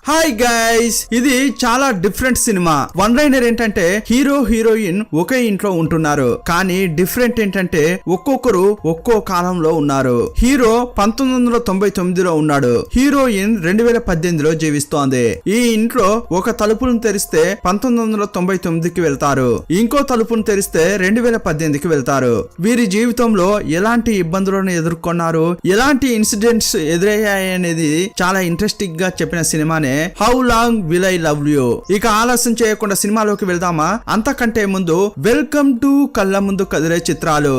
Hi guys, ఇది చాలా different cinema. One liner ఏంటంటే హీరో హీరోయిన్ ఒకే ఇంట్లో ఉంటున్నారు, కానీ డిఫరెంట్ ఏంటంటే ఒక్కొక్కరు ఒక్కో కాలంలో ఉన్నారు. హీరో 1999లో ఉన్నాడు, హీరోయిన్ 2018లో జీవిస్తోంది. ఈ ఇంట్లో ఒక తలుపును తెరిస్తే 1999కి వెళ్తారు, ఇంకో తలుపును తెరిస్తే 2018కి వెళ్తారు. వీరి జీవితంలో ఎలాంటి ఇబ్బందులను ఎదుర్కొన్నారు, ఎలాంటి ఇన్సిడెంట్స్ ఎదురయ్యాయి అనేది చాలా ఇంట్రెస్టింగ్ గా చెప్పిన సినిమానే how long will I love you. ఇక ఆలస్యం చేయకుండా సినిమాలోకి వెళ్దామా? అంతకంటే ముందు వెల్కమ్ టు కళ్ళ ముందు కదిలే చిత్రాలు.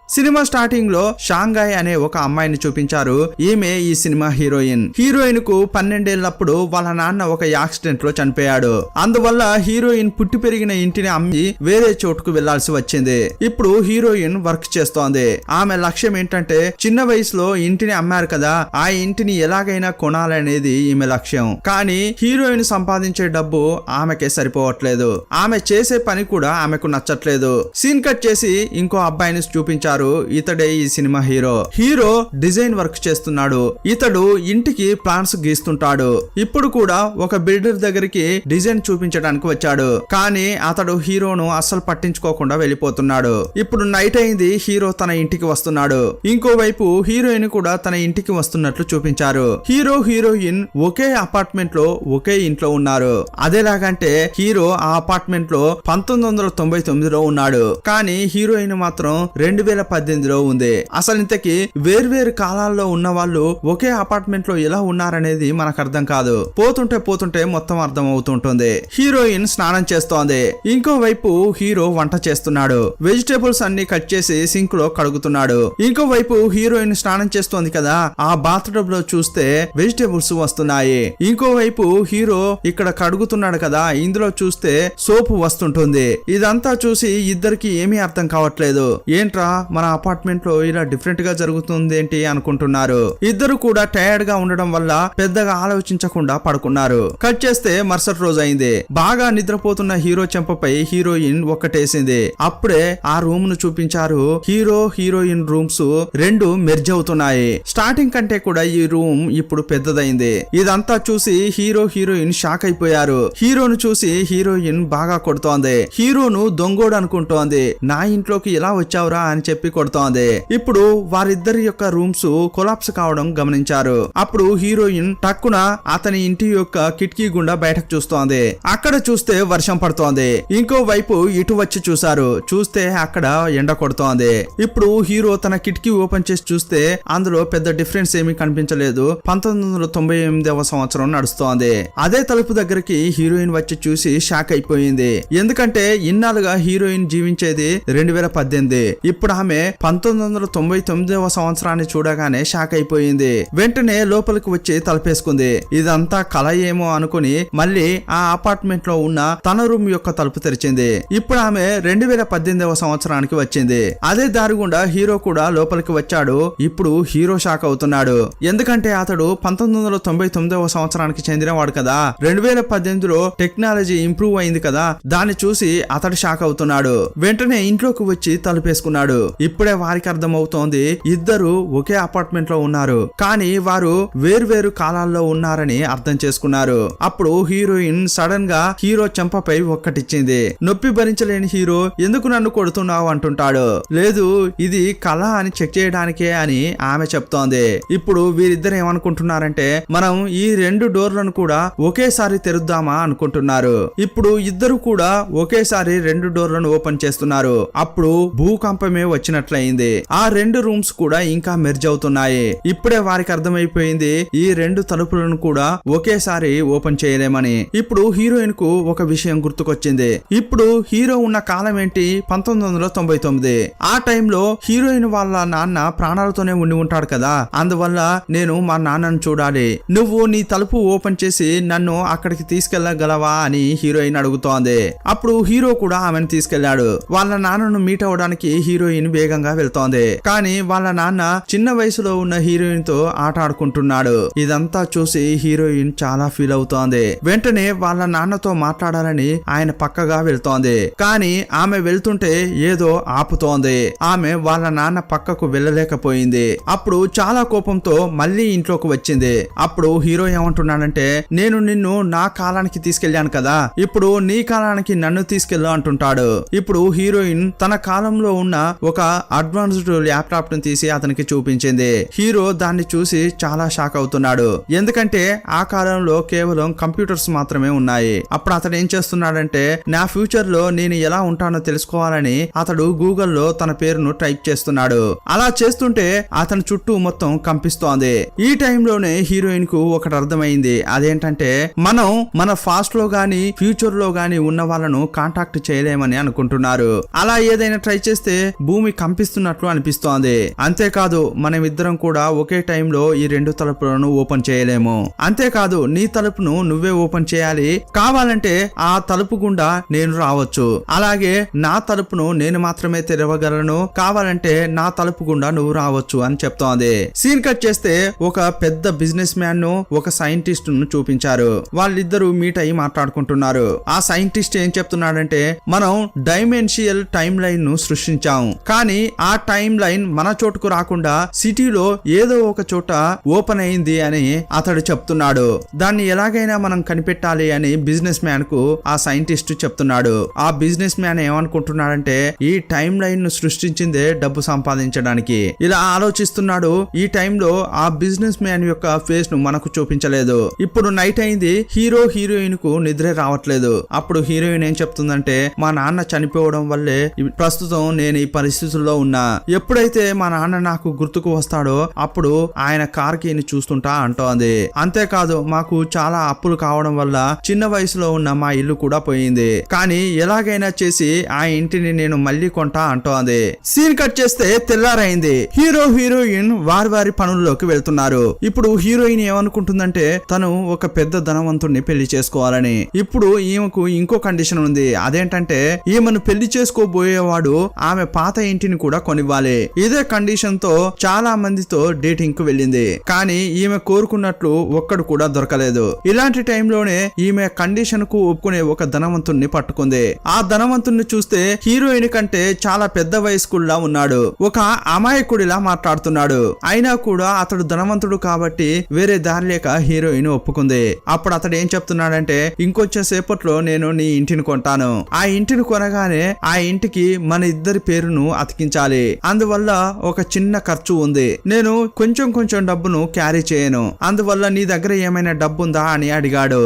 సినిమా స్టార్టింగ్ లో షాంఘాయ్ అనే ఒక అమ్మాయిని చూపించారు. ఈమె ఈ సినిమా హీరోయిన్. హీరోయిన్ కు 12 ఏళ్లప్పుడు వాళ్ళ నాన్న ఒక యాక్సిడెంట్ లో చనిపోయాడు. అందువల్ల హీరోయిన్ పుట్టి పెరిగిన ఇంటిని అమ్మి వేరే చోటుకు వెళ్లాల్సి వచ్చింది. ఇప్పుడు హీరోయిన్ వర్క్ చేస్తోంది. ఆమె లక్ష్యం ఏంటంటే చిన్న వయసులో ఇంటిని అమ్మారు కదా, ఆ ఇంటిని ఎలాగైనా కొనాలనేది ఈమె లక్ష్యం. కానీ హీరోయిన్ సంపాదించే డబ్బు ఆమెకే సరిపోవట్లేదు. ఆమె చేసే పని కూడా ఆమెకు నచ్చట్లేదు. సీన్ కట్ చేసి ఇంకో అబ్బాయిని చూపించారు. ఇతడే ఈ cinema hero. Hero design work చేస్తున్నాడు. ఇతడు ఇంటికి ప్లాన్స్ గీస్తుంటాడు. ఇప్పుడు కూడా ఒక బిల్డర్ దగ్గరికి డిజైన్ చూపించడానికి వచ్చాడు, కానీ అతడు హీరోను అస్సలు పట్టించుకోకుండా వెళ్ళిపోతున్నాడు. ఇప్పుడు నైట్ అయింది, హీరో తన ఇంటికి వస్తున్నాడు. ఇంకోవైపు హీరోయిన్ కూడా తన ఇంటికి వస్తున్నట్లు చూపించారు. హీరో హీరోయిన్ ఒకే అపార్ట్మెంట్ లో ఒకే ఇంట్లో ఉన్నారు. అదేలాగంటే హీరో ఆ అపార్ట్మెంట్ లో 1999లో ఉన్నాడు, కానీ హీరోయిన్ మాత్రం 2018లో ఉంది. అసలు ఇంతకీ వేర్వేరు కాలాల్లో ఉన్న వాళ్ళు ఒకే అపార్ట్మెంట్ లో ఎలా ఉన్నారనేది మనకు అర్థం కాదు. పోతుంటే మొత్తం అర్థం అవుతుంటుంది. హీరోయిన్ స్నానం చేస్తోంది, ఇంకోవైపు హీరో వంట చేస్తున్నాడు. వెజిటేబుల్స్ అన్ని కట్ చేసి సింక్ లో కడుగుతున్నాడు. ఇంకోవైపు హీరోయిన్ స్నానం చేస్తోంది కదా, ఆ బాత్ టబ్ లో చూస్తే వెజిటేబుల్స్ వస్తున్నాయి. ఇంకోవైపు హీరో ఇక్కడ కడుగుతున్నాడు కదా, ఇందులో చూస్తే సోపు వస్తుంటుంది. ఇదంతా చూసి ఇద్దరికి ఏమీ అర్థం కావట్లేదు. ఏంట్రా మన అపార్ట్మెంట్ లో ఇలా డిఫరెంట్ గా జరుగుతుంది ఏంటి అనుకుంటున్నారు. ఇద్దరు కూడా టైర్డ్ గా ఉండడం వల్ల పెద్దగా ఆలోచించకుండా పడుకున్నారు. కట్ చేస్తే మరుసటి రోజు అయింది. బాగా నిద్రపోతున్న హీరో చెంపపై హీరోయిన్ ఒక్కటేసింది. అప్పుడే ఆ రూమ్ ను చూపించారు. హీరో హీరోయిన్ రూమ్స్ రెండు మెర్జ్ అవుతున్నాయి. స్టార్టింగ్ కంటే కూడా ఈ రూమ్ ఇప్పుడు పెద్దదైంది. ఇదంతా చూసి హీరో హీరోయిన్ షాక్ అయిపోయారు. హీరోను చూసి హీరోయిన్ బాగా కొడుతోంది. హీరోను దొంగోడు అనుకుంటోంది. నా ఇంట్లోకి ఎలా వచ్చావురా అని చెప్పి కొడుతోంది. ఇప్పుడు వారిద్దరి యొక్క రూమ్స్ కొలాప్స్ కావడం గమనించారు. అప్పుడు హీరోయిన్ టక్కున అతని ఇంటి యొక్క కిటికీ గుండా బయటకు చూస్తోంది. అక్కడ చూస్తే వర్షం పడుతోంది. ఇంకో వైపు ఇటు వచ్చి చూశారు. చూస్తే అక్కడ ఎండ కొడుతోంది. ఇప్పుడు హీరో తన కిటికీ ఓపెన్ చేసి చూస్తే అందులో పెద్ద డిఫరెన్స్ ఏమీ కనిపించలేదు. 1998వ సంవత్సరం నడుస్తోంది. అదే తలుపు దగ్గరికి హీరోయిన్ వచ్చి చూసి షాక్ అయిపోయింది. ఎందుకంటే ఇన్నాళ్ళుగా హీరోయిన్ జీవించేది 2018. ఇప్పుడు ఆమె 1999వ సంవత్సరాన్ని చూడగానే షాక్ అయిపోయింది. వెంటనే లోపలికి వచ్చి తలుపేసుకుంది. ఇదంతా కల ఏమో అనుకుని మళ్ళీ ఆ అపార్ట్మెంట్ లో ఉన్న తన రూమ్ యొక్క తలుపు తెరిచింది. ఇప్పుడు ఆమె 2018వ సంవత్సరానికి వచ్చింది. అదే దారి గుండా హీరో కూడా లోపలికి వచ్చాడు. ఇప్పుడు హీరో షాక్ అవుతున్నాడు. ఎందుకంటే అతడు 1999వ సంవత్సరానికి చెందినవాడు కదా. 2018లో టెక్నాలజీ ఇంప్రూవ్ అయింది కదా, దాన్ని చూసి అతడు షాక్ అవుతున్నాడు. వెంటనే ఇంట్లోకి వచ్చి తలుపేసుకున్నాడు. ఇప్పుడే వారికి అర్థమవుతోంది ఇద్దరు ఒకే అపార్ట్మెంట్ లో ఉన్నారు, కానీ వారు వేర్వేరు కాలాల్లో ఉన్నారని అర్థం చేసుకున్నారు. అప్పుడు హీరోయిన్ సడన్ గా హీరో చెంపపై ఒక్కటిచ్చింది. నొప్పి భరించలేని హీరో ఎందుకు నన్ను కొడుతున్నావు అంటుంటాడు. లేదు, ఇది కళ అని చెక్ చేయడానికే అని ఆమె చెప్తోంది. ఇప్పుడు వీరిద్దరు ఏమనుకుంటున్నారంటే మనం ఈ 2 డోర్లను కూడా ఒకేసారి తెరుద్దామా అనుకుంటున్నారు. ఇప్పుడు ఇద్దరు కూడా ఒకేసారి 2 డోర్లను ఓపెన్ చేస్తున్నారు. అప్పుడు భూకంపమే వచ్చినట్లయింది. ఆ 2 రూమ్స్ కూడా ఇంకా మెర్జ్ అవుతున్నాయి. ఇప్పుడే వారికి అర్థమైపోయింది ఈ 2 తలుపులను కూడా ఒకేసారి ఓపెన్ చేయలేమని. ఇప్పుడు హీరోయిన్ కు ఒక విషయం గుర్తుకొచ్చింది. ఇప్పుడు హీరో ఉన్న కాలం ఏంటి? 1999. ఆ టైంలో హీరోయిన్ వాళ్ళ నాన్న ప్రాణాలతోనే ఉండి ఉంటాడు కదా, అందువల్ల నేను మా నాన్నను చూడాలి, నువ్వు నీ తలుపు ఓపెన్ చేసి నన్ను అక్కడికి తీసుకెళ్లగలవా అని హీరోయిన్ అడుగుతోంది. అప్పుడు హీరో కూడా ఆమెను తీసుకెళ్లాడు. వాళ్ళ నాన్నను మీట్ అవడానికి హీరోయిన్ వేగంగా వెళ్తోంది. కానీ వాళ్ళ నాన్న చిన్న వయసులో ఉన్న హీరోయిన్ తో ఆట ఆడుకుంటున్నాడు. ఇదంతా చూసి హీరోయిన్ చాలా ఫీల్ అవుతోంది. వెంటనే వాళ్ళ నాన్నతో మాట్లాడాలని ఆయన పక్కగా వెళ్తోంది. కానీ ఆమె వెళ్తుంటే ఏదో ఆపుతోంది. ఆమె వాళ్ళ నాన్న పక్కకు వెళ్ళలేకపోయింది. అప్పుడు చాలా కోపంతో మళ్ళీ ఇంట్లోకి వచ్చింది. అప్పుడు హీరో ఏమంటున్నాడంటే, నేను నిన్ను నా కాలానికి తీసుకెళ్లాను కదా, ఇప్పుడు నీ కాలానికి నన్ను తీసుకెళ్ళు అంటుంటాడు. ఇప్పుడు హీరోయిన్ తన కాలంలో ఉన్న ఒక అడ్వాన్స్డ్ ల్యాప్టాప్ ను తీసి అతనికి చూపించింది. హీరో దాన్ని చూసి చాలా షాక్ అవుతున్నాడు. ఎందుకంటే ఆ కాలంలో కేవలం కంప్యూటర్స్ మాత్రమే ఉన్నాయి. అప్పుడు అతడు ఏం చేస్తున్నాడంటే, నా ఫ్యూచర్ లో నేను ఎలా ఉంటానో తెలుసుకోవాలని అతడు గూగుల్లో తన పేరును టైప్ చేస్తున్నాడు. అలా చేస్తుంటే అతని చుట్టూ మొత్తం కంపిస్తోంది. ఈ టైంలోనే హీరోయిన్ కు ఒకటి అర్థమైంది. అదేంటంటే, మనం మన ఫాస్ట్ లో గాని ఫ్యూచర్ లో గాని ఉన్న వాళ్ళను కాంటాక్ట్ చేయలేమని అనుకుంటున్నారు. అలా ఏదైనా ట్రై చేస్తే భూమి కంపిస్తున్నట్లు అనిపిస్తోంది. అంతేకాదు మనమిద్దరం కూడా ఒకే టైంలో ఈ రెండు తలుపులను ఓపెన్ చేయలేము. అంతేకాదు నీ తలుపును నువ్వే ఓపెన్ చేయాలి. కావాలంటే ఆ తలుపు గుండా నేను రావచ్చు. అలాగే నా తలుపును నేను మాత్రమే తెరవగలను. కావాలంటే నా తలుపు గుండా నువ్వు రావచ్చు అని చెప్తోంది. సీన్ కట్ చేస్తే ఒక పెద్ద బిజినెస్ మ్యాన్ ను ఒక సైంటిస్ట్ ను చూపించారు. వాళ్ళిద్దరూ మీట్ అయ్యి మాట్లాడుకుంటున్నారు. ఆ సైంటిస్ట్ ఏం చెప్తున్నాడంటే, మనం డైమెన్షియల్ టైం లైన్ ను సృష్టించాం. కానీ ఆ టైం లైన్ మన చోటుకు రాకుండా సిటీలో ఏదో ఒక చోట ఓపెన్ అయింది అని అతడు చెప్తున్నాడు. దాన్ని ఎలాగైనా మనం కనిపెట్టాలి అని బిజినెస్ మ్యాన్ కు ఆ సైంటిస్ట్ చెప్తున్నాడు. ఆ బిజినెస్ మ్యాన్ ఏమనుకుంటున్నాడంటే, ఈ టైం లైన్ ను సృష్టించిందే డబ్బు సంపాదించడానికి. ఇలా ఆలోచిస్తున్నాడు. ఈ టైంలో ఆ బిజినెస్ మ్యాన్ యొక్క ఫేస్ ను మనకు చూపించలేదు. ఇప్పుడు నైట్ అయింది. హీరో హీరోయిన్ కు నిద్రే రావట్లేదు. అప్పుడు హీరోయిన్ ఏం చెప్తుందంటే, మా నాన్న చనిపోవడం వల్లే ప్రస్తుతం నేను ఈ పరిస్థితుల్లో ఉన్నా. ఎప్పుడైతే మా నాన్న నాకు గుర్తుకు వస్తాడో అప్పుడు ఆయన కార్ కీని చూస్తుంటా అంటోంది. అంతేకాదు మాకు చాలా అప్పులు కావడం వల్ల చిన్న వయసులో ఉన్న మా ఇల్లు కూడా పోయింది. కానీ ఎలాగైనా చేసి ఆ ఇంటిని నేను మళ్ళీ కొంటా అంటోంది. సీన్ కట్ చేస్తే తెల్లారైంది. హీరో హీరోయిన్ వారి వారి పనుల్లోకి వెళ్తున్నారు. ఇప్పుడు హీరోయిన్ ఏమనుకుంటుందంటే, తను ఒక పెద్ద ధనవంతుడిని పెళ్లి చేసుకోవాలని. ఇప్పుడు ఈమెకు ఇంకో కండిషన్ ఉంది. అదేంటంటే, ఈమెను పెళ్లి చేసుకోబోయేవాడు ఆమె పాత ఇంటిని కూడా కొనివ్వాలి. ఇదే కండిషన్ తో చాలా మందితో డేటింగ్ కు వెళ్ళింది. కానీ ఈమె కోరుకున్నట్లు ఒక్కడు కూడా దొరకలేదు. ఇలాంటి టైంలోనే ఈమె కండిషన్ కు ఒప్పుకునే ఒక ధనవంతుణ్ణి పట్టుకుంది. ఆ ధనవంతుణ్ణి చూస్తే హీరోయిన్ కంటే చాలా పెద్ద వయస్కుల్లా ఉన్నాడు. ఒక అమాయకుడిలా మాట్లాడుతున్నాడు. అయినా కూడా అతడు ధనవంతుడు కాబట్టి వేరే దారి లేక హీరోయిన్ ఒప్పుకుంది. అప్పుడు అతడు ఏం చెప్తున్నాడంటే, ఇంకొంచెం సేపట్లో నేను నీ ఇంటిని కొంటాను. ఆ ఇంటిని కొనగానే ఆ ఇంటికి మన ఇద్దరి పేరును అతికించాలి. అందువల్ల ఒక చిన్న ఖర్చు ఉంది. నేను కొంచెం డబ్బును క్యారీ చేయను. అందువల్ల నీ దగ్గర ఏమైనా డబ్బు ఉందా అని అడిగాడు.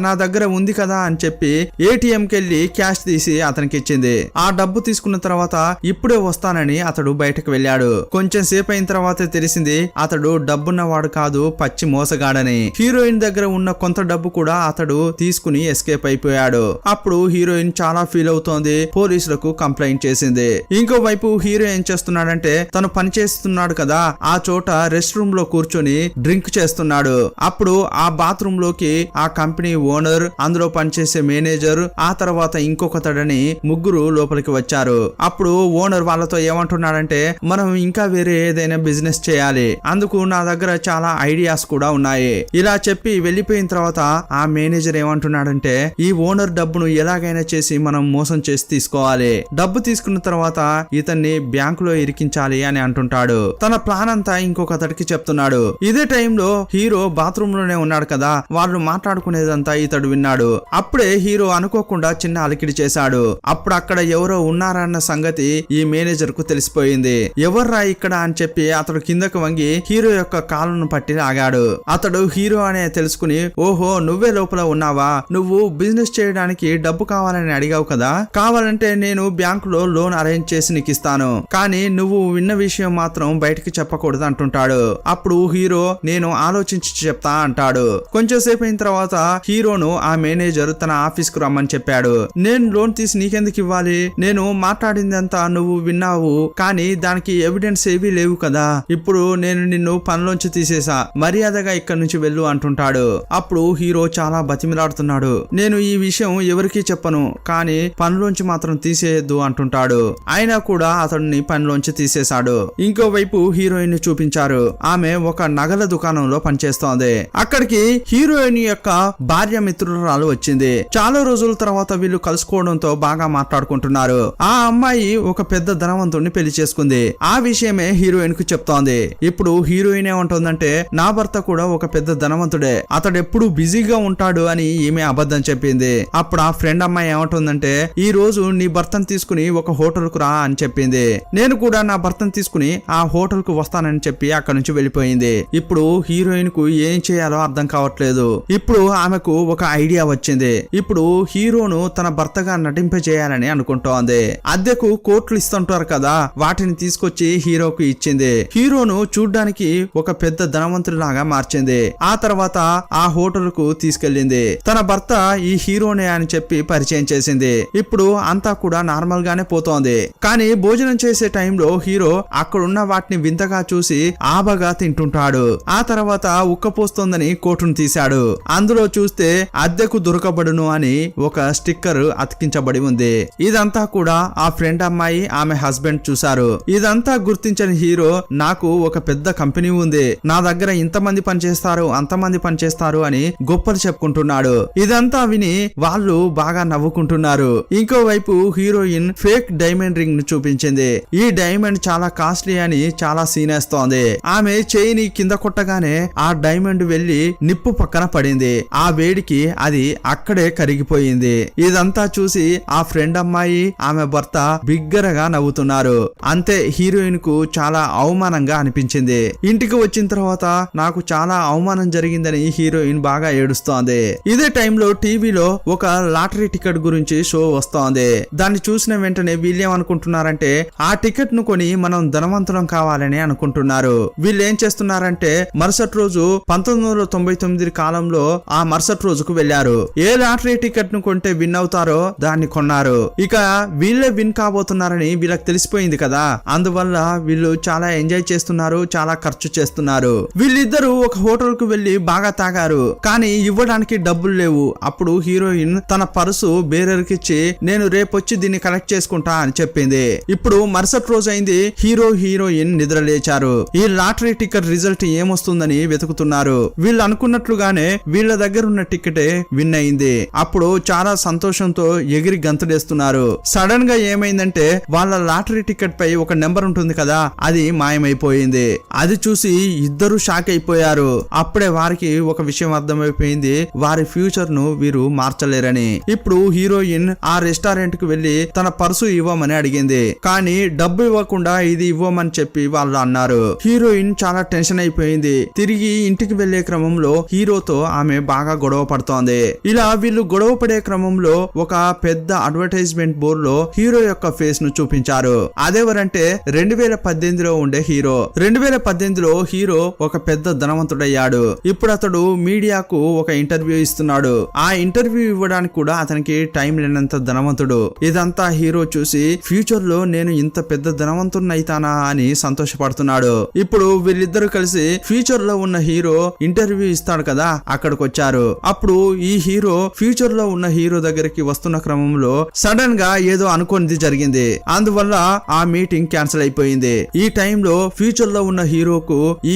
నా దగ్గర ఉంది కదా అని చెప్పి ఏటీఎం కెళ్ళి క్యాష్ తీసి అతనికి ఇచ్చింది. ఆ డబ్బు తీసుకున్న తర్వాత ఇప్పుడే వస్తానని అతడు బయటకు వెళ్ళాడు. కొంచెం సేపు అయిన తర్వాత తెలిసింది అతడు డబ్బున్నవాడు కాదు, పచ్చి మోసగాడని. హీరోయిన్ దగ్గర ఉన్న కొంత డబ్బు కూడా అతడు తీసుకుని ఎస్కేప్ అయిపోయాడు. అప్పుడు హీరోయిన్ చాలా ఫీల్ అవుతోంది. పోలీసులకు కంప్లైంట్ చేసింది. ఇంకోవైపు హీరో ఏం చేస్తున్నాడంటే, తను పని చేస్తున్నాడు కదా ఆ చోట రెస్ట్ రూమ్ లో కూర్చొని డ్రింక్ చేస్తున్నాడు. అప్పుడు ఆ బాత్రూమ్ లోకి ఆ కంపెనీ ఓనర్, అందులో పనిచేసే మేనేజర్, ఆ తర్వాత ఇంకొకతడని ముగ్గురు లోపలికి వచ్చారు. అప్పుడు ఓనర్ వాళ్ళతో ఏమంటున్నాడంటే, మనం ఇంకా వేరే ఏదైనా బిజినెస్ చేయాలి, అందుకు నా దగ్గర చాలా ఐడియాస్ కూడా ఉన్నాయి. ఇలా చెప్పి వెళ్లిపోయిన తర్వాత ఆ మేనేజర్ ఏమంటున్నాడంటే, ఈ ఓనర్ డబ్బును ఎలాగైనా చేసి మనం మోసం చేసి తీసుకోవాలి. డబ్బు తీసుకున్న తర్వాత ఇతన్ని బ్యాంకులో ఇరికించాలి అని అంటుంటాడు. తన ప్లాన్ అంతా ఇంకొకతడికి చెప్తున్నాడు. ఇదే టైంలో హీరో బాత్రూమ్ లోనే ఉన్నాడు కదా, వాళ్ళు మాట్లాడుకునేదంతా ఇతడు విన్నాడు. అప్పుడే హీరో అనుకోకుండా చిన్న అలికిడి చేశాడు. అప్పుడు అక్కడ ఎవరో ఉన్నారన్న సంగతి ఈ మేనేజర్ కు తెలిసిపోయింది. ఎవర్రా ఇక్కడ అని చెప్పి అతడు కిందకు వంగి హీరో యొక్క కాళ్ళను పట్టి ఆగాడు. అతడు హీరో అనే తెలుసుకుని, ఓహో నువ్వే లోపల ఉన్నావా, నువ్వు బిజినెస్ చేయడానికి డబ్బు కావాలని అడిగావు కదా, కావాలంటే నేను బ్యాంకులో లోన్ అరేంజ్ చేసి నీకు ఇస్తాను, కానీ నువ్వు విన్న విషయం మాత్రం బయటికి చెప్పకూడదు అంటుంటాడు. అప్పుడు హీరో, నేను ఆలోచించి చెప్తా అంటాడు. కొంచెం సేపు అయిన తర్వాత హీరోను ఆ మేనేజర్ తన ఆఫీస్ కు రమ్మని చెప్పాడు. నేను లోన్ తీసి నీకెందుకు ఇవ్వాలి, నేను మాట్లాడిందంతా నువ్వు విన్నావు, కానీ దానికి ఎవిడెన్స్ ఏవీ లేవు కదా, ఇప్పుడు నేను నిన్ను పనిలోంచి తీసేసా, మర్యాదగా ఇక్కడి నుంచి వెళ్ళు అంటుంటాడు. అప్పుడు హీరో చాలా బతిమిలాడుతున్నాడు. నేను ఈ విషయం ఎవరికీ చెప్పను, కానీ పనిలోంచి మాత్రం తీసేయద్దు అంటుంటాడు. అయినా కూడా అతడిని పనిలోంచి తీసేశాడు. ఇంకోవైపు హీరోయిన్ ని చూపించారు. ఆమె ఒక నగల దుకాణంలో పనిచేస్తోంది. అక్కడికి హీరోయిన్ యొక్క భార్య మిత్రురాలు వచ్చింది. చాలా రోజుల తర్వాత వీళ్ళు కలుసుకోవడంతో బాగా మాట్లాడుకుంటున్నారు. ఆ అమ్మాయి ఒక పెద్ద ధనవంతుడిని పెళ్లి చేసుకుంది. ఆ విషయమే హీరోయిన్ కు చెప్తోంది. ఇప్పుడు హీరోయిన్ ఏమంటుందంటే నా భర్త కూడా ఒక పెద్ద ధనవంతుడే, అతడు ఎప్పుడు బిజీగా ఉంటాడు అని ఈమె అబద్ధం చెప్పింది. అప్పుడు ఆ ఫ్రెండ్ అమ్మాయి ఏమంటుందంటే ఈ రోజు నీ భర్తను తీసుకుని ఒక హోటల్ కు రా అని చెప్పింది. నేను కూడా నా భర్తను తీసుకుని ఆ హోటల్ కు వస్తానని చెప్పి అక్కడ నుంచి వెళ్ళిపోయింది. ఇప్పుడు హీరోయిన్ కు ఏం చేయాలో అర్థం కావట్లేదు. ఇప్పుడు ఆమెకు ఒక ఐడియా వచ్చింది. ఇప్పుడు హీరోను తన భర్తగా నటింపజేయాలని అనుకుంటోంది. అద్దెకు కోట్లు ఇస్తుంటారు కదా, వాటిని తీసుకొచ్చి హీరోకు ఇచ్చింది. హీరోను చూడ్డానికి ఒక పెద్ద ధనవంతుడిలాగా మార్చింది. ఆ తర్వాత ఆ హోటల్ కు తీసుకెళ్లింది. తన భర్త ఈ హీరోనే అని చెప్పి పరిచయం చేసింది. ఇప్పుడు అంతా కూడా నార్మల్ గానే పోతోంది. కానీ భోజనం చేసే టైంలో హీరో అక్కడున్న వాటిని వింతగా చూసి ఆబగా తింటుంటాడు. ఆ తర్వాత ఉక్కపోస్తోందని కోటును తీశాడు. అందులో చూస్తే అద్దెకు దొరకబడును అని ఒక స్టిక్కర్ అతికించబడి ఉంది. ఇదంతా కూడా ఆ ఫ్రెండ్ అమ్మాయి ఆమె హస్బెండ్ చూశారు. ఇదంతా గుర్తించిన హీరో నాకు ఒక పెద్ద కంపెనీ ఉంది, నా దగ్గర ఇంతమంది పనిచేస్తారు అంతమంది పనిచేస్తారు అని గొప్పలు చెప్పుకుంటున్నాడు. ఇదంతా విని వాళ్ళు బాగా నవ్వుకుంటున్నారు. ఇంకోవైపు హీరోయిన్ ఫేక్ డైమండ్ రింగ్ ను చూపించింది. ఈ డైమండ్ చాలా కాస్ట్లీ అని చాలా సీనేస్తోంది. ఆమె చేయిని కింద కొట్టగానే ఆ డైమండ్ వెళ్లి నిప్పు పక్కన పడింది. ఆ వేడికి అది అక్కడే కరిగిపోయింది. ఇదంతా చూసి ఆ ఫ్రెండ్ అమ్మాయి ఆమె భర్త బిగ్గరగా నవ్వుతున్నారు. అంతే హీరోయిన్ కు చాలా అవమానంగా అనిపించింది. ఇంటికి వచ్చిన తర్వాత నాకు చాలా అవమానం జరిగిందని హీరోయిన్ బాగా ఏడుస్తోంది. ఇదే టైంలో టీవీలో ఒక లాటరీ టికెట్ గురించి షో వస్తోంది. దాన్ని చూసిన వెంటనే వీళ్ళేమనుకుంటున్నారంటే ఆ టికెట్ ను కొని మనం ధనవంతులం కావాలని అనుకుంటున్నారు. వీళ్ళు ఏం చేస్తున్నారంటే మరుసటి రోజు 1999 కాలంలో ఆ మరుసటి రోజుకు వెళ్లారు. ఏ లాటరీ టికెట్ ను కొంటే విన్ అవుతారో దాన్ని కొన్నారు. ఇక వీళ్ళే విన్ కాబోతున్నారని వీళ్ళకి తెలిసిపోయింది కదా, అందువల్ల వీళ్ళు చాలా ఎంజాయ్ చేస్తున్నారు, చాలా ఖర్చు చేస్తున్నారు. వీళ్ళిద్దరూ ఒక హోటల్ కు వెళ్లి బాగా తాగారు. కానీ ఇవ్వడానికి డబ్బులు లేవు. అప్పుడు హీరోయిన్ తన పర్సు బేరర్కి ఇచ్చి నేను రేపొచ్చి దీన్ని కలెక్ట్ చేసుకుంటా అని చెప్పింది. ఇప్పుడు మరుసటి రోజు అయింది. హీరోయిన్ నిద్ర లేచారు. ఈ లాటరీ టికెట్ రిజల్ట్ ఏమొస్తుందని వెతుకుతున్నారు. వీళ్ళు అనుకున్నట్లుగానే వీళ్ళ దగ్గర ఉన్న టికెటే విన్ అయింది. అప్పుడు చాలా సంతోషంతో ఎగిరి గంతులేస్తున్నారు. సడన్ గా ఏమైందంటే వాళ్ళ లాటరీ టికెట్ పై ఒక నెంబర్ ఉంటుంది కదా, అది మాయమైపోయింది. అది చూసి ఇద్దరు షాక్ అయిపోయారు. అప్పుడే వారికి ఒక విషయం అర్థమైపోయింది, వారి ఫ్యూచర్ ను వీరు మార్చలేరని. ఇప్పుడు హీరోయిన్ ఆ రెస్టారెంట్ కు వెళ్లి తన పర్సు ఇవ్వమని అడిగింది. కానీ డబ్బు ఇవ్వకుండా ఇది ఇవ్వమని చెప్పి వాళ్ళు అన్నారు. హీరోయిన్ చాలా టెన్షన్ అయిపోయింది. తిరిగి ఇంటికి వెళ్లే క్రమంలో హీరోతో ఆమె బాగా గొడవ పడుతోంది. ఇలా వీళ్ళు గొడవ పడే క్రమంలో ఒక పెద్ద అడ్వర్టైజ్మెంట్ బోర్డు లో హీరో యొక్క ఫేస్ ను చూపించారు. అదెవరంటే 2018లో ఉండే హీరో. 2018లో హీరో ఒక పెద్ద ధనవంతుడయ్యాడు. ఇప్పుడు అతడు మీడియాకు ఒక ఇంటర్వ్యూ ఇస్తున్నాడు. ఆ ఇంటర్వ్యూ ఇవ్వడానికి కూడా అతనికి టైం లేనంత ధనవంతుడు. ఇదంతా హీరో చూసి ఫ్యూచర్ లో నేను ఇంత పెద్ద ధనవంతుడిని అయితానా అని సంతోషపడుతున్నాడు. ఇప్పుడు వీళ్ళిద్దరూ కలిసి ఫ్యూచర్ లో ఉన్న హీరో ఇంటర్వ్యూ ఇస్తాడు కదా, అక్కడికి వచ్చారు. అప్పుడు ఈ హీరో ఫ్యూచర్ లో ఉన్న హీరో దగ్గరికి వస్తున్న క్రమంలో సడన్ గా ఏదో అనుకోనిది జరిగింది. అందువల్ల ఆ మీటింగ్ క్యాన్సిల్ అయిపోయింది. ఈ టైంలో ఫ్యూచర్ లో ఉన్న హీరోకు ఈ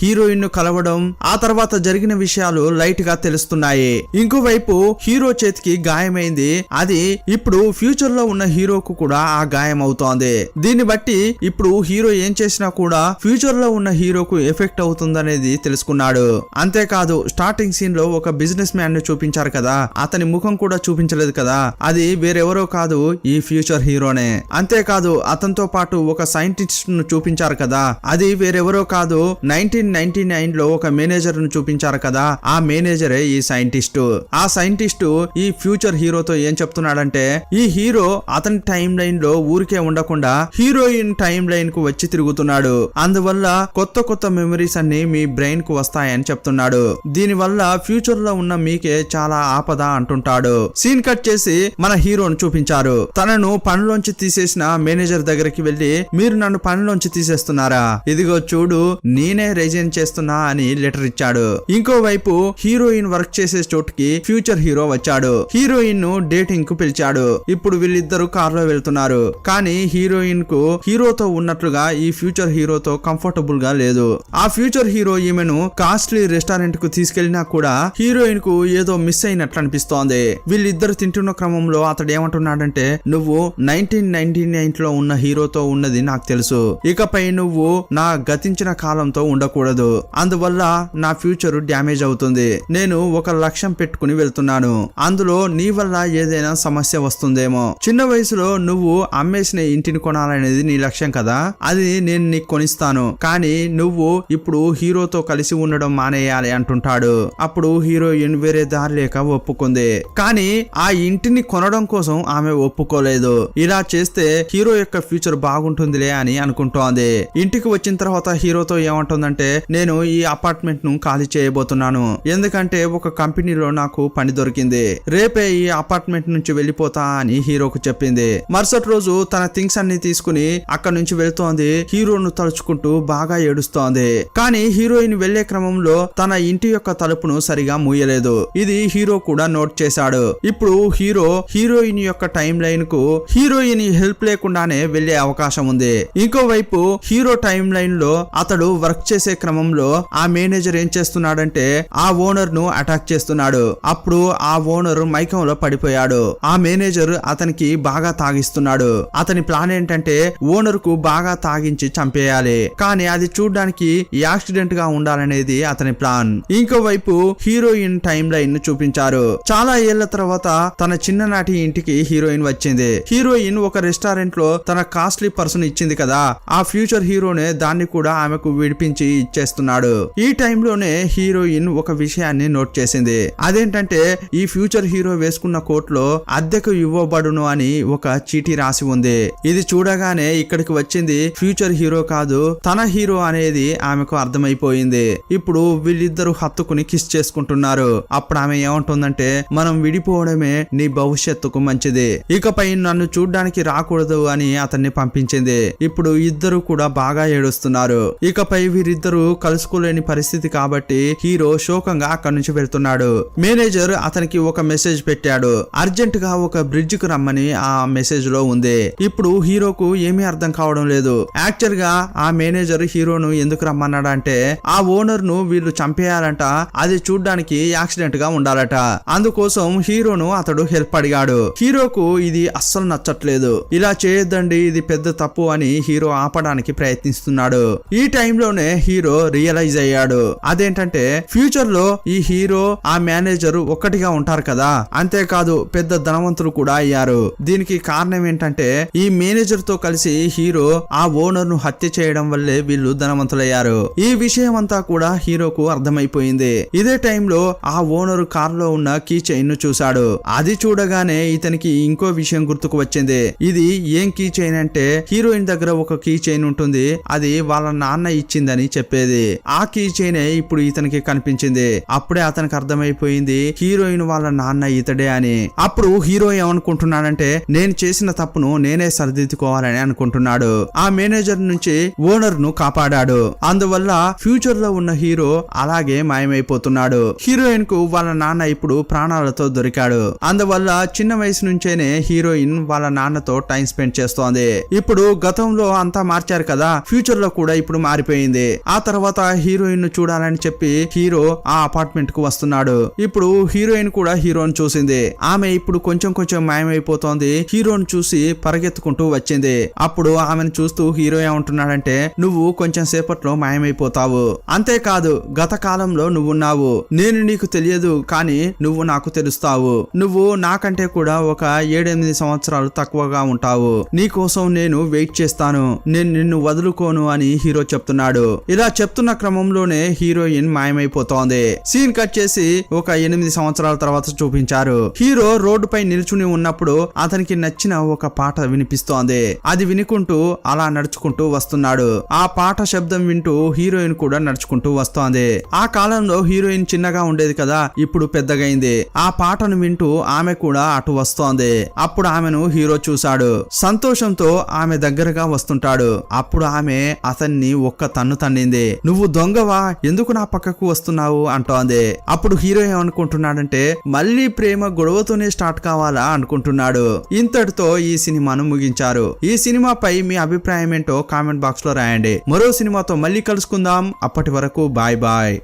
హీరోయిన్ ను కలవడం, ఆ తర్వాత జరిగిన విషయాలు లైట్ గా తెలుస్తున్నాయి. ఇంకోవైపు హీరో చేతికి గాయమైంది. అది ఇప్పుడు ఫ్యూచర్ లో ఉన్న హీరోకు కూడా ఆ గాయం అవుతోంది. దీన్ని బట్టి ఇప్పుడు హీరో ఏం చేసినా కూడా ఫ్యూచర్ లో ఉన్న హీరోకు ఎఫెక్ట్ అవుతుందనేది తెలుసుకున్నాడు. అంతేకాదు స్టార్టింగ్ సీన్ లో ఒక బిజినెస్ మ్యాన్ ను చూపించారు కదా, అతని ముఖం కూడా చూపించలేదు కదా, అది వేరెవరో కాదు ఈ ఫ్యూచర్ హీరోనే. అంతేకాదు అతనితో పాటు ఒక సైంటిస్ట్ ను చూపించారు కదా, అది వేరెవరో కాదు 1999లో ఒక మేనేజర్ ను చూపించారు కదా, ఆ మేనేజరే ఈ సైంటిస్ట్. ఆ సైంటిస్ట్ ఈ ఫ్యూచర్ హీరోతో ఏం చెప్తున్నాడంటే ఈ హీరో అతని టైం లైన్ లో ఊరికే ఉండకుండా హీరోయిన్ టైం లైన్ కు వచ్చి తిరుగుతున్నాడు. అందువల్ల కొత్త కొత్త మెమరీస్ అన్ని మీ బ్రెయిన్ కు వస్తాయని చెప్తున్నాడు. దీనివల్ల ఫ్యూచర్ లో ఉన్న మీకే చాలా ఆపద అంటుంటాడు. సీన్ కట్ చేసి మన హీరోను చూపించారు. తనను పనిలోంచి తీసేసిన మేనేజర్ దగ్గరికి వెళ్లి మీరు నన్ను పనిలోంచి తీసేస్తున్నారా, ఇదిగో చూడు నేనే రిజైన్ చేస్తున్నా అని లెటర్ ఇచ్చాడు. ఇంకోవైపు హీరోయిన్ వర్క్ చేసే చోటుకి ఫ్యూచర్ హీరో వచ్చాడు. హీరోయిన్ ను డేటింగ్ కు పిలిచాడు. ఇప్పుడు వీళ్ళిద్దరు కార్ లో వెళ్తున్నారు. కానీ కానీ హీరోయిన్ కు హీరోతో ఉన్నట్లుగా ఈ ఫ్యూచర్ హీరోతో కంఫర్టబుల్ గా లేదు. ఆ ఫ్యూచర్ హీరో ఈమెను కాస్ట్లీ రెస్టారెంట్ కు తీసుకెళ్లినా కూడా హీరోయిన్ కు ఏదో మిస్ అయినట్లు అనిపిస్తోంది. వీళ్ళిద్దరు తింటున్న క్రమంలో అతడు ఏమంటున్నాడంటే, నువ్వు 1999 లో ఉన్న హీరోతో ఉన్నది నాకు తెలుసు, ఇకపై నువ్వు నా గతించిన కాలంతో ఉండకూడదు, అందువల్ల నా ఫ్యూచర్ డ్యామేజ్ అవుతుంది. నేను ఒక లక్ష్యం పెట్టుకుని వెళ్తున్నాను, అందులో నీ వల్ల ఏదైనా సమస్య వస్తుందేమో. చిన్న వయసులో నువ్వు అమ్మేసిన ఇంటిని కొనాలనేది నీ లక్ష్యం కదా, అది నేను నీకు కొనిస్తాను, కానీ నువ్వు ఇప్పుడు హీరోతో కలిసి ఉండడం మానేయాలి అంటుంటాడు. అప్పుడు హీరోయిన్ వేరే దారి లేక ఒప్పుకుంది. కానీ ఆ ఇంటిని కొనడం కోసం ఆమె ఒప్పుకోలేదు. ఇలా చేస్తే హీరో యొక్క ఫ్యూచర్ బాగుంటుందిలే అని అనుకుంటోంది. ఇంటికి వచ్చిన తర్వాత హీరోతో ఏమంటుందంటే, నేను ఈ అపార్ట్మెంట్ ను ఖాళీ చేయబోతున్నాను, ఎందుకంటే ఒక కంపెనీలో నాకు పని దొరికింది, రేపే ఈ అపార్ట్మెంట్ నుంచి వెళ్ళిపోతా అని హీరోకు చెప్పింది. మరుసటి రోజు తన థింగ్స్ అన్ని తీసుకుని అక్కడ నుంచి వెళ్తోంది. హీరోను తలుచుకుంటూ బాగా ఏడుస్తోంది. కానీ హీరోయిన్ వెళ్లే క్రమంలో తన ఇంటి యొక్క తలుపును సరిగా మూయలేదు. ఇది హీరో కూడా నోట్ చేశాడు. ఇప్పుడు హీరోయిన్ యొక్క టైం లైన్ కు హీరోయిన్ హెల్ప్ లేకుండానే వెళ్లే అవకాశం ఉంది. ఇంకోవైపు హీరో టైం లైన్ లో అతడు వర్క్ చేసే క్రమంలో ఆ మేనేజర్ ఏం చేస్తున్నాడంటే ఆ ఓనర్ ను అటాక్ చేస్తున్నాడు. అప్పుడు ఆ ఓనర్ మైకంలో పడిపోయాడు. ఆ మేనేజర్ అతనికి బాగా తాగిస్తున్నాడు. అతని ప్లాన్ ఏంటంటే ఓనర్ కు బాగా తాగించి చంపేయాలి, కానీ అది చూడ్డానికి యాక్సిడెంట్ గా ఉండాలనేది అతని ప్లాన్. ఇంకోవైపు హీరోయిన్ టైం లైన్ ను చూపించారు. చాలా ఏళ్ల తర్వాత తన చిన్ననాటి ఇంటికి హీరోయిన్ వచ్చింది. హీరోయిన్ ఒక రెస్టారెంట్ లో తన కాస్ట్లీ పర్సన్ ఇచ్చింది కదా, ఆ ఫ్యూచర్ హీరోనే దాన్ని కూడా ఆమెకు విడిపించి ఇచ్చేస్తున్నాడు. ఈ టైంలోనే హీరోయిన్ ఒక విషయాన్ని నోట్ చేసింది. అదేంటంటే ఈ ఫ్యూచర్ హీరో వేసుకున్న కోట్ లో అద్దెకు ఇవ్వబడును అని ఒక చీటీ రాసి ఉంది. ఇది చూడగానే ఇక్కడికి వచ్చింది ఫ్యూచర్ హీరో కాదు, తన హీరో అనేది ఆమెకు అర్థమైపోయింది. ఇప్పుడు వీళ్ళిద్దరూ హత్తుకుని కిస్ చేసుకుంటున్నారు. అప్పుడు ఆమె ఏమంటుందంటే, మనం విడిపోవడమే నీ భవిష్యత్తుకు మంచిది, ఇకపై నన్ను చూడ్డానికి రాకూడదు అని అతన్ని పంపించింది. ఇప్పుడు ఇద్దరు కూడా బాగా ఏడుస్తున్నారు. ఇకపై వీరిద్దరూ కలుసుకోలేని పరిస్థితి కాబట్టి హీరో శోకంగా అక్కడి నుంచి వెళ్తున్నాడు. మేనేజర్ అతనికి ఒక మెసేజ్ పెట్టాడు. అర్జెంట్ గా ఒక బ్రిడ్జ్ కు రమ్మని ఆ మెసేజ్ లో ఉంది. ఇప్పుడు హీరోకు ఏమీ అర్థం కావడం లేదు. యాక్చువల్ గా ఆ మేనేజర్ హీరోను ఎందుకు రమ్మన్నాడంటే ఆ ఓనర్ ను వీళ్ళు చంపేయాలంట, అది చూడ్డానికి యాక్సిడెంట్ గా ఉండాలట. అందుకోసం హీరోను అతడు హెల్ప్ అడిగాడు. హీరోకు ఇది అస్సలు నచ్చట్లేదు. ఇలా చేయొద్దండి, ఇది పెద్ద తప్పు అని హీరో ఆపడానికి ప్రయత్నిస్తున్నాడు. ఈ టైంలోనే హీరో రియలైజ్ అయ్యాడు. అదేంటంటే ఫ్యూచర్ లో ఈ హీరో ఆ మేనేజర్ ఒక్కటిగా ఉంటారు కదా, అంతేకాదు పెద్ద ధనవంతులు కూడా అయ్యారు. దీనికి కారణం ఏంటంటే ఈ మేనేజర్ తో కలిసి హీరో ఆ ఓనర్ ను హత్య చేయడం వల్లే వీళ్ళు ధనవంతులయ్యారు. ఈ విషయం అంతా కూడా హీరోకు అర్థమైపోయింది. ఇదే టైంలో ఆ ఓనర్ కార్ లో ఉన్న కీ చైన్ ను చూశాడు. అది చూడగానే ఇతనికి ఇంకో విషయం గుర్తుకు వచ్చింది. ఇది ఏం కీ చైన్ అంటే హీరోయిన్ దగ్గర ఒక కీ చైన్ ఉంటుంది, అది వాళ్ళ నాన్న ఇచ్చిందని చెప్పేది. ఆ కీ చైన్ ఇప్పుడు ఇతనికి కనిపించింది. అప్పుడే అతనికి అర్థమైపోయింది హీరోయిన్ వాళ్ళ నాన్న ఇతడే అని. అప్పుడు హీరో ఏమనుకుంటున్నాడంటే నేను చేసిన తప్పును నేనే సరిదిద్దుకోవాలని అనుకుంటున్నాడు. ఆ మేనేజర్ నుంచి ఓనర్ ను కాపాడాడు. అందువల్ల ఫ్యూచర్ లో ఉన్న హీరో అలాగే మాయమైపోతున్నాడు. హీరోయిన్ కు వాళ్ళ నాన్న ఇప్పుడు ప్రాణాలతో దొరికాడు. అందువల్ల చిన్న వయసు నుంచేనే హీరోయిన్ వాళ్ళ నాన్నతో టైం స్పెండ్ చేస్తోంది. ఇప్పుడు గతంలో అంతా మార్చారు కదా, ఫ్యూచర్ లో కూడా ఇప్పుడు మారిపోయింది. ఆ తర్వాత హీరోయిన్ ను చూడాలని చెప్పి హీరో ఆ అపార్ట్మెంట్ కు వస్తున్నాడు. ఇప్పుడు హీరోయిన్ కూడా హీరోని చూసింది. ఆమె ఇప్పుడు కొంచెం కొంచెం మాయమైపోతోంది. హీరోని చూసి పరిగెత్తుకుంటూ వచ్చింది. అప్పుడు ఆమెను చూస్తూ హీరో ఏమంటున్నాడంటే నువ్వు కొంచెం సేపట్లో మాయమైపోతావు, అంతేకాదు గత కాలంలో నువ్వున్నావు, నేను నీకు తెలియదు కానీ నువ్వు నాకు తెలుస్తావు, నువ్వు నాకంటే కూడా ఒక 7-8 సంవత్సరాలు తక్కువగా ఉంటావు, నీకోసం నేను వెయిట్ చేస్తాను, నేను నిన్ను వదులుకోను అని హీరో చెప్తున్నాడు. ఇలా చెప్తున్న క్రమంలోనే హీరోయిన్ మాయమైపోతోంది. సీన్ కట్ చేసి ఒక 8 సంవత్సరాల తర్వాత చూపించారు. హీరో రోడ్డుపై నిల్చుని ఉన్నప్పుడు అతనికి నచ్చిన ఒక పాట వినిపిస్తోంది. అది వినుకుంటూ అలా నడుచుకుంటూ వస్తున్నాడు. ఆ పాట శబ్దం వింటూ హీరోయిన్ కూడా నడుచుకుంటూ వస్తోంది. ఆ కాలంలో హీరోయిన్ చిన్నగా ఉండేది కదా, ఇప్పుడు పెద్దగైంది. ఆ పాటను వింటూ ఆమె కూడా అటు వస్తోంది. అప్పుడు ఆమెను హీరో చూశాడు. సంతోషంతో ఆమె దగ్గరగా వస్తుంటాడు. అప్పుడు ఆమె అతన్ని ఒక్క తన్ను తన్నింది. నువ్వు దొంగవా, ఎందుకు నా పక్కకు వస్తున్నావు అంటోంది. అప్పుడు హీరో ఏమనుకుంటున్నాడంటే మళ్ళీ ప్రేమ గొడవతోనే స్టార్ట్ కావాలా అనుకుంటున్నాడు. ఇంతటితో ఈ సినిమాను సినిమాను ముగించారు. ఈ సినిమాపై మీ అభిప్రాయం ఏంటో కామెంట్ బాక్స్ లో రాయండి. మరో సినిమాతో మళ్ళీ కలుసుకుందాం. అప్పటి వరకు బాయ్ బాయ్.